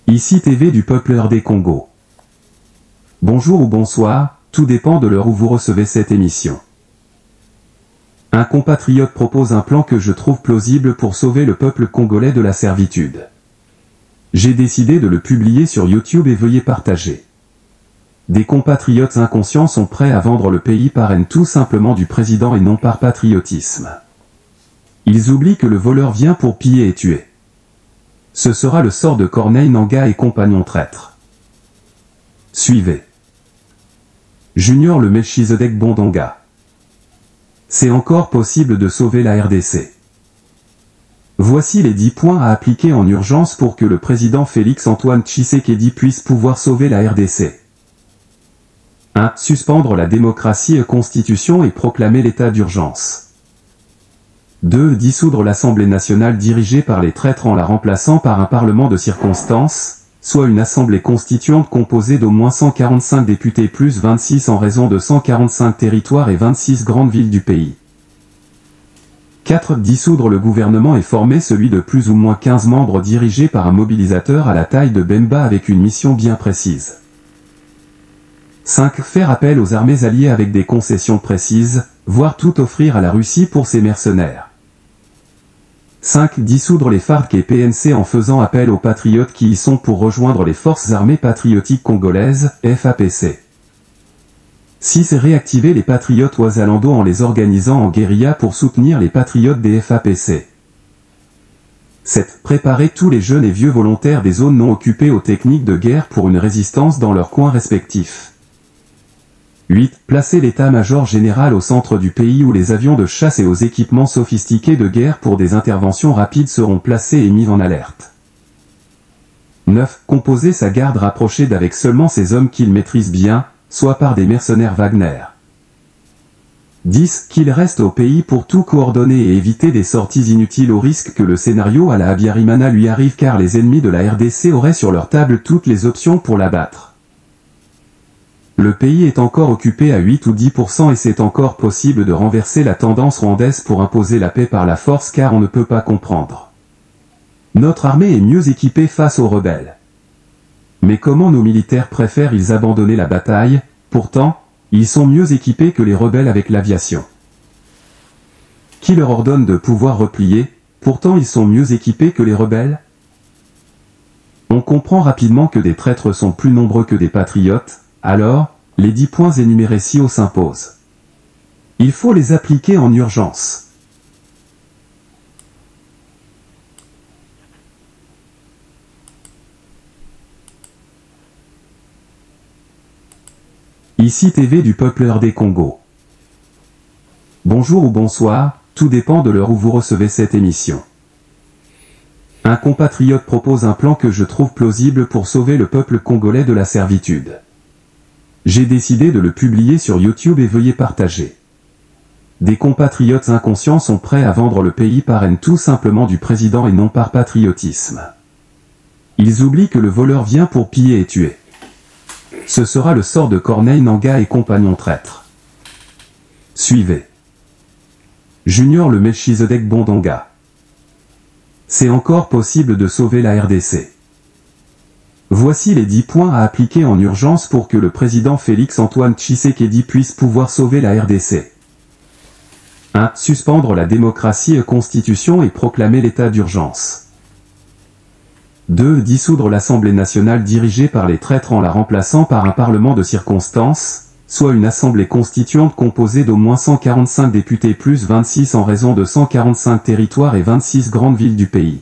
Ici TV du peuple RD Congo. Bonjour ou bonsoir, tout dépend de l'heure où vous recevez cette émission. Un compatriote propose un plan que je trouve plausible pour sauver le peuple congolais de la servitude. J'ai décidé de le publier sur YouTube et veuillez partager. Des compatriotes inconscients sont prêts à vendre le pays par haine tout simplement du président et non par patriotisme. Ils oublient que le voleur vient pour piller et tuer. Ce sera le sort de Corneille Nangaa et compagnons traîtres. Suivez. Junior le Melchizedek Bondonga. C'est encore possible de sauver la RDC. Voici les 10 points à appliquer en urgence pour que le président Félix-Antoine Tshisekedi puisse pouvoir sauver la RDC. 1. Suspendre la démocratie et constitution et proclamer l'état d'urgence. 2. Dissoudre l'Assemblée nationale dirigée par les traîtres en la remplaçant par un parlement de circonstance, soit une assemblée constituante composée d'au moins 145 députés plus 26 en raison de 145 territoires et 26 grandes villes du pays. 4. Dissoudre le gouvernement et former celui de plus ou moins 15 membres dirigé par un mobilisateur à la taille de Bemba avec une mission bien précise. 5. Faire appel aux armées alliées avec des concessions précises, voire tout offrir à la Russie pour ses mercenaires. 5. Dissoudre les FARC et PNC en faisant appel aux patriotes qui y sont pour rejoindre les forces armées patriotiques congolaises, FAPC. 6. Réactiver les patriotes Ouazalando en les organisant en guérilla pour soutenir les patriotes des FAPC. 7. Préparer tous les jeunes et vieux volontaires des zones non occupées aux techniques de guerre pour une résistance dans leurs coins respectifs. 8. Placer l'état-major général au centre du pays où les avions de chasse et aux équipements sophistiqués de guerre pour des interventions rapides seront placés et mis en alerte. 9. Composer sa garde rapprochée d'avec seulement ces hommes qu'il maîtrise bien, soit par des mercenaires Wagner. 10. Qu'il reste au pays pour tout coordonner et éviter des sorties inutiles au risque que le scénario à la Habyarimana lui arrive car les ennemis de la RDC auraient sur leur table toutes les options pour l'abattre. Le pays est encore occupé à 8 ou 10% et c'est encore possible de renverser la tendance rwandaise pour imposer la paix par la force car on ne peut pas comprendre. Notre armée est mieux équipée face aux rebelles. Mais comment nos militaires préfèrent-ils abandonner la bataille? Pourtant, ils sont mieux équipés que les rebelles avec l'aviation. Qui leur ordonne de pouvoir replier? Pourtant ils sont mieux équipés que les rebelles? On comprend rapidement que des traîtres sont plus nombreux que des patriotes. Alors, les 10 points énumérés ci-haut s'imposent. Il faut les appliquer en urgence. Ici TV du peuple RD Congo. Bonjour ou bonsoir, tout dépend de l'heure où vous recevez cette émission. Un compatriote propose un plan que je trouve plausible pour sauver le peuple congolais de la servitude. J'ai décidé de le publier sur YouTube et veuillez partager. Des compatriotes inconscients sont prêts à vendre le pays par haine tout simplement du président et non par patriotisme. Ils oublient que le voleur vient pour piller et tuer. Ce sera le sort de Corneille Nangaa et compagnons traîtres. Suivez. Junior le Melchizedek Bondonga. C'est encore possible de sauver la RDC. Voici les 10 points à appliquer en urgence pour que le président Félix-Antoine Tshisekedi puisse pouvoir sauver la RDC. 1. Suspendre la démocratie et constitution et proclamer l'état d'urgence. 2. Dissoudre l'Assemblée nationale dirigée par les traîtres en la remplaçant par un parlement de circonstance, soit une assemblée constituante composée d'au moins 145 députés plus 26 en raison de 145 territoires et 26 grandes villes du pays.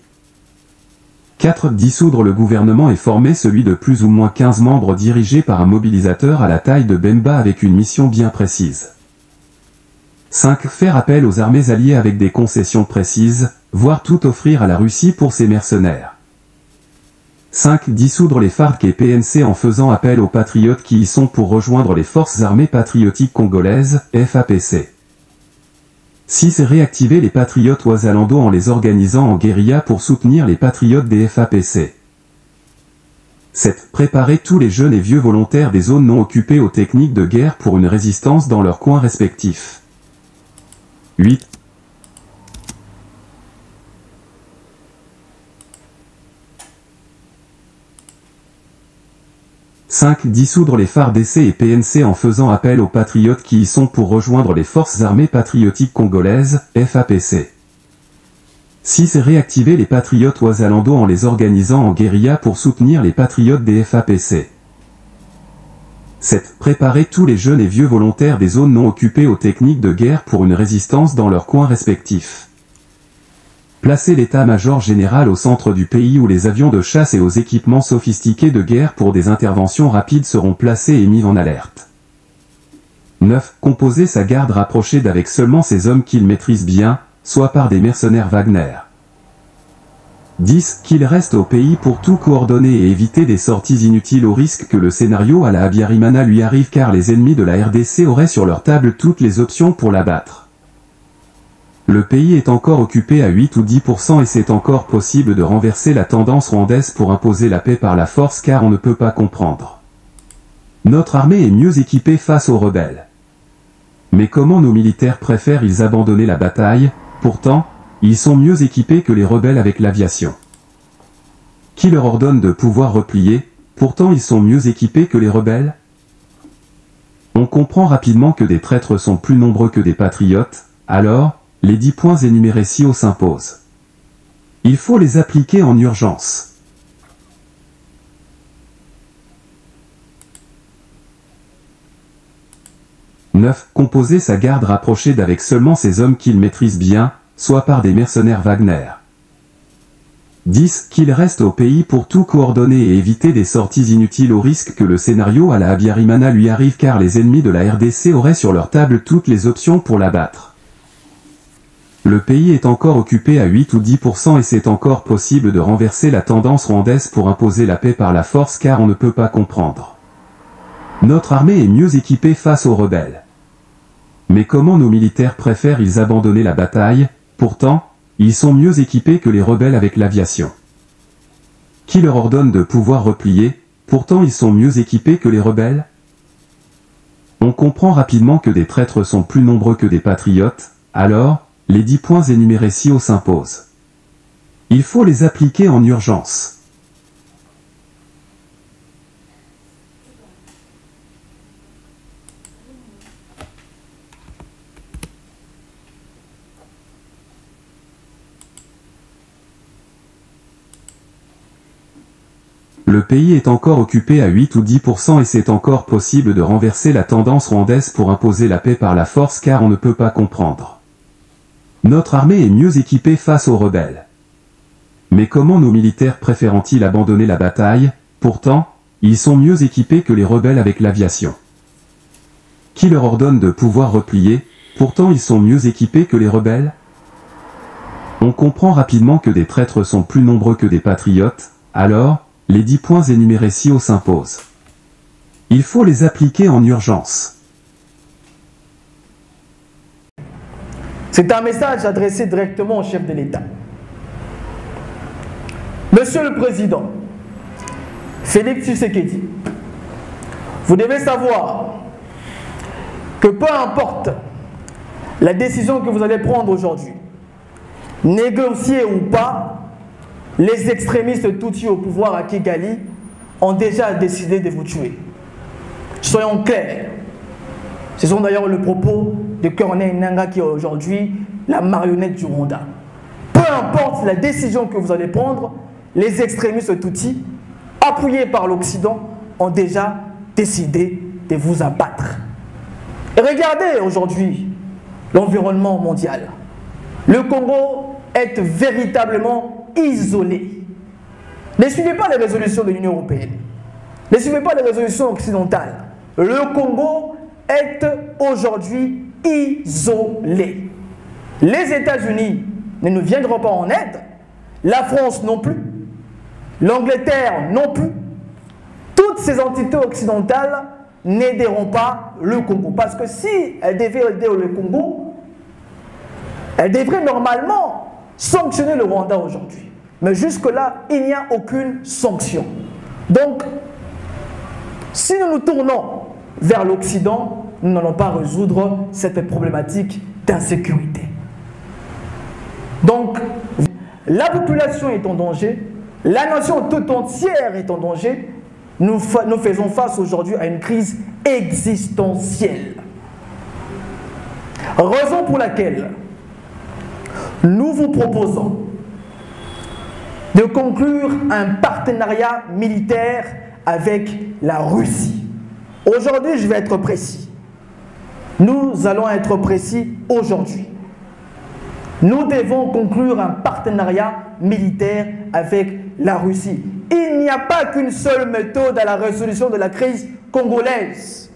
4. Dissoudre le gouvernement et former celui de plus ou moins 15 membres dirigé par un mobilisateur à la taille de Bemba avec une mission bien précise. 5. Faire appel aux armées alliées avec des concessions précises, voire tout offrir à la Russie pour ses mercenaires. 5. Dissoudre les FARC et PNC en faisant appel aux patriotes qui y sont pour rejoindre les forces armées patriotiques congolaises, FAPC. 6. Réactiver les patriotes Ouazalando en les organisant en guérilla pour soutenir les patriotes des FAPC. 7. Préparer tous les jeunes et vieux volontaires des zones non occupées aux techniques de guerre pour une résistance dans leurs coins respectifs. 8. 5. Dissoudre les FARDC et PNC en faisant appel aux patriotes qui y sont pour rejoindre les forces armées patriotiques congolaises, FAPC. 6. Réactiver les patriotes ouazalando en les organisant en guérilla pour soutenir les patriotes des FAPC. 7. Préparer tous les jeunes et vieux volontaires des zones non occupées aux techniques de guerre pour une résistance dans leurs coins respectifs. Placer l'état-major général au centre du pays où les avions de chasse et aux équipements sophistiqués de guerre pour des interventions rapides seront placés et mis en alerte. 9. Composer sa garde rapprochée d'avec seulement ces hommes qu'il maîtrise bien, soit par des mercenaires Wagner. 10. Qu'il reste au pays pour tout coordonner et éviter des sorties inutiles au risque que le scénario à la Abiyarimana lui arrive car les ennemis de la RDC auraient sur leur table toutes les options pour l'abattre. Le pays est encore occupé à 8 ou 10% et c'est encore possible de renverser la tendance rwandaise pour imposer la paix par la force car on ne peut pas comprendre. Notre armée est mieux équipée face aux rebelles. Mais comment nos militaires préfèrent-ils abandonner la bataille? Pourtant, ils sont mieux équipés que les rebelles avec l'aviation. Qui leur ordonne de pouvoir replier? Pourtant ils sont mieux équipés que les rebelles? On comprend rapidement que des traîtres sont plus nombreux que des patriotes, alors, les 10 points énumérés ci-haut s'imposent. Il faut les appliquer en urgence. « 9. Composer sa garde rapprochée d'avec seulement ces hommes qu'il maîtrise bien, soit par des mercenaires Wagner. 10. Qu'il reste au pays pour tout coordonner et éviter des sorties inutiles au risque que le scénario à la Abiyarimana lui arrive car les ennemis de la RDC auraient sur leur table toutes les options pour l'abattre. Le pays est encore occupé à 8 ou 10% et c'est encore possible de renverser la tendance rwandaise pour imposer la paix par la force car on ne peut pas comprendre. Notre armée est mieux équipée face aux rebelles. Mais comment nos militaires préfèrent-ils abandonner la bataille? Pourtant, ils sont mieux équipés que les rebelles avec l'aviation. Qui leur ordonne de pouvoir replier? Pourtant ils sont mieux équipés que les rebelles? On comprend rapidement que des traîtres sont plus nombreux que des patriotes, alors, les 10 points énumérés ci-haut s'imposent. Il faut les appliquer en urgence. Le pays est encore occupé à 8 ou 10% et c'est encore possible de renverser la tendance rwandaise pour imposer la paix par la force car on ne peut pas comprendre. Notre armée est mieux équipée face aux rebelles. Mais comment nos militaires préfèrent-ils abandonner la bataille? Pourtant, ils sont mieux équipés que les rebelles avec l'aviation. Qui leur ordonne de pouvoir replier? Pourtant ils sont mieux équipés que les rebelles? On comprend rapidement que des traîtres sont plus nombreux que des patriotes, alors, les 10 points énumérés ci-haut s'imposent. Il faut les appliquer en urgence. C'est un message adressé directement au chef de l'État. Monsieur le Président, Félix Tshisekedi, vous devez savoir que peu importe la décision que vous allez prendre aujourd'hui, négocier ou pas, les extrémistes Tutsis au pouvoir à Kigali ont déjà décidé de vous tuer. Soyons clairs. Ce sont d'ailleurs le propos de Corneille Nangaa qui est aujourd'hui la marionnette du Rwanda. Peu importe la décision que vous allez prendre, les extrémistes Tutsis, appuyés par l'Occident, ont déjà décidé de vous abattre. Et regardez aujourd'hui l'environnement mondial. Le Congo est véritablement isolé. Ne suivez pas les résolutions de l'Union européenne. Ne suivez pas les résolutions occidentales. Le Congo est aujourd'hui isolé. Les États-Unis ne nous viendront pas en aide. La France non plus. L'Angleterre non plus. Toutes ces entités occidentales n'aideront pas le Congo. Parce que si elles devaient aider le Congo, elles devraient normalement sanctionner le Rwanda aujourd'hui. Mais jusque-là, il n'y a aucune sanction. Donc, si nous nous tournons vers l'Occident, nous n'allons pas résoudre cette problématique d'insécurité. Donc, la population est en danger, la nation toute entière est en danger, nous faisons face aujourd'hui à une crise existentielle. Raison pour laquelle nous vous proposons de conclure un partenariat militaire avec la Russie. Aujourd'hui, je vais être précis. Nous allons être précis aujourd'hui. Nous devons conclure un partenariat militaire avec la Russie. Il n'y a pas qu'une seule méthode à la résolution de la crise congolaise.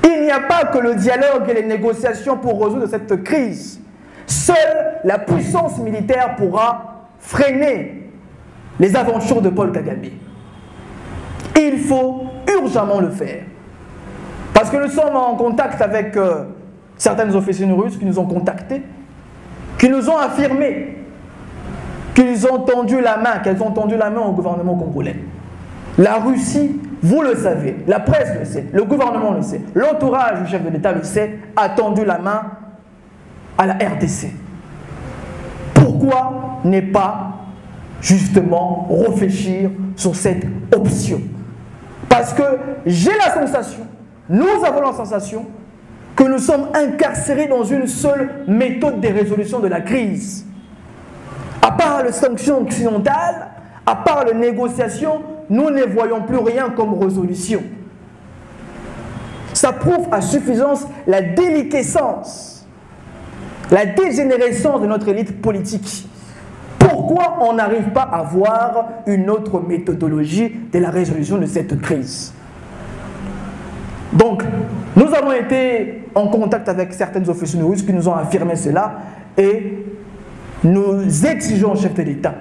Il n'y a pas que le dialogue et les négociations pour résoudre cette crise. Seule la puissance militaire pourra freiner les aventures de Paul Kagame. Il faut urgemment le faire. Parce que nous sommes en contact avec certaines officiers russes qui nous ont contactés, qui nous ont affirmé qu'ils ont tendu la main, qu'elles ont tendu la main au gouvernement congolais. La Russie, vous le savez, la presse le sait, le gouvernement le sait, l'entourage du chef de l'État le sait, a tendu la main à la RDC. Pourquoi ne pas justement réfléchir sur cette option? Parce que j'ai la sensation, nous avons la sensation que nous sommes incarcérés dans une seule méthode de résolution de la crise. À part les sanctions occidentales, à part les négociations, nous ne voyons plus rien comme résolution. Ça prouve à suffisance la déliquescence, la dégénérescence de notre élite politique. Pourquoi on n'arrive pas à voir une autre méthodologie de la résolution de cette crise? Donc, nous avons été en contact avec certaines officiers russes qui nous ont affirmé cela et nous exigeons au chef de l'État,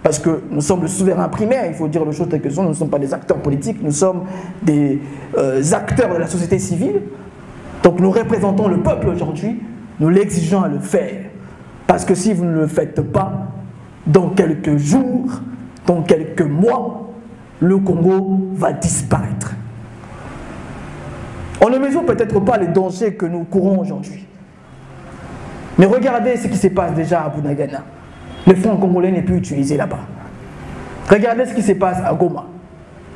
parce que nous sommes le souverain primaire, il faut dire les choses telles que sont, nous ne sommes pas des acteurs politiques, nous sommes des acteurs de la société civile, donc nous représentons le peuple aujourd'hui, nous l'exigeons à le faire, parce que si vous ne le faites pas, dans quelques jours, dans quelques mois, le Congo va disparaître. On ne mesure peut-être pas les dangers que nous courons aujourd'hui. Mais regardez ce qui se passe déjà à Bunagana. Le franc congolais n'est plus utilisé là-bas. Regardez ce qui se passe à Goma.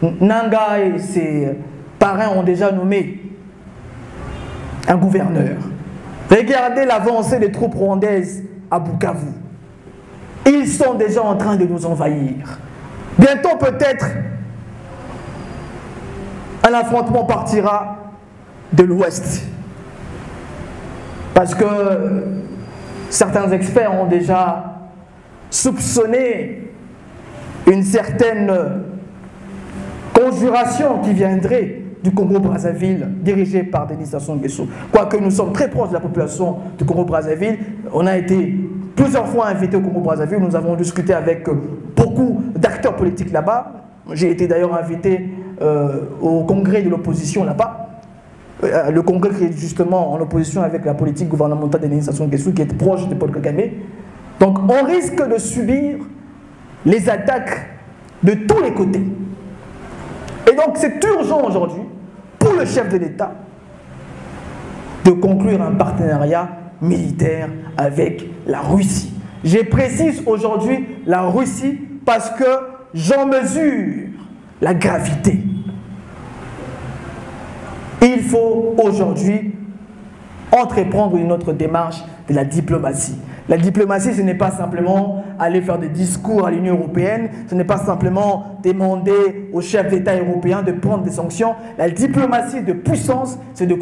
Nanga et ses parrains ont déjà nommé un gouverneur. Regardez l'avancée des troupes rwandaises à Bukavu. Ils sont déjà en train de nous envahir. Bientôt peut-être, un affrontement partira de l'Ouest. Parce que certains experts ont déjà soupçonné une certaine conjuration qui viendrait du Congo-Brazzaville, dirigée par Denis Sassou Nguesso. Quoique nous sommes très proches de la population du Congo-Brazzaville, on a été plusieurs fois invités au Congo-Brazzaville, nous avons discuté avec beaucoup d'acteurs politiques là-bas. J'ai été d'ailleurs invité au congrès de l'opposition là-bas. Le congrès qui est justement en opposition avec la politique gouvernementale de Denis Sassou Nguesso, qui est proche de Paul Kagame. Donc on risque de subir les attaques de tous les côtés. Et donc c'est urgent aujourd'hui pour le chef de l'État de conclure un partenariat militaire avec la Russie. Je précise aujourd'hui la Russie parce que j'en mesure la gravité. Il faut aujourd'hui entreprendre une autre démarche de la diplomatie. La diplomatie, ce n'est pas simplement aller faire des discours à l'Union européenne, ce n'est pas simplement demander aux chefs d'État européens de prendre des sanctions. La diplomatie de puissance, c'est de...